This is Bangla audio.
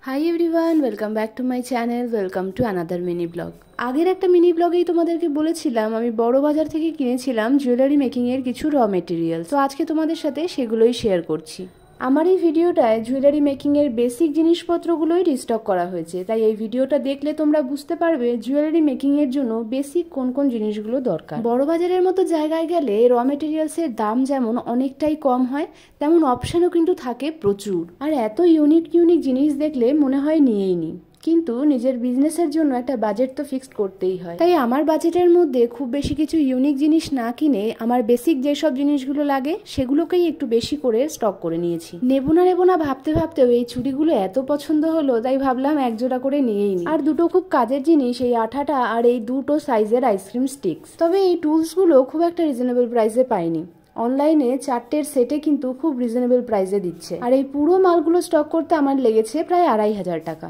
Hi everyone, welcome back to my channel, welcome to another mini blog. আগের একটা মিনি ব্লগেই তোমাদেরকে বলেছিলাম আমি বড় বাজার থেকে কিনেছিলাম জুয়েলারি মেকিংয়ের কিছু র মেটেরিয়াল। তো আজকে তোমাদের সাথে সেগুলোই শেয়ার করছি। আমার এই ভিডিওটায় জুয়েলারি মেকিংয়ের বেসিক জিনিসপত্রগুলোই রিস্টক করা হয়েছে, তাই এই ভিডিওটা দেখলে তোমরা বুঝতে পারবে জুয়েলারি মেকিংয়ের জন্য বেসিক কোন কোন জিনিসগুলো দরকার। বড় বাজারের মতো জায়গায় গেলে র মেটেরিয়ালসের দাম যেমন অনেকটাই কম হয়, তেমন অপশানও কিন্তু থাকে প্রচুর। আর এত ইউনিক ইউনিক জিনিস দেখলে মনে হয় নিয়েই নিই, কিন্তু নিজের বিজনেসের জন্য একটা বাজেট তো ফিক্সড করতেই হয়। তাই আমার বাজেটের মধ্যে খুব বেশি কিছু ইউনিক জিনিস না কিনে আমার বেসিক যেসব জিনিসগুলো লাগে সেগুলোকেই একটু বেশি করে স্টক করে নিয়েছি। নেবো না ভাবতে ভাবতেও এই চুড়িগুলো এত পছন্দ হলো, তাই ভাবলাম এক জোড়া করে নিয়েই নিই। আর দুটো খুব কাজের জিনিস, এই আঠাটা আর এই দুটো সাইজের আইসক্রিম স্টিক্স। তবে এই টুলসগুলো খুব একটা রিজনেবল প্রাইসে পাইনি। অনলাইনে 4টের সেটে কিন্তু খুব রিজনেবল প্রাইসে দিচ্ছে। আর এই পুরো মালগুলো স্টক করতে আমার লেগেছে প্রায় 2500 টাকা।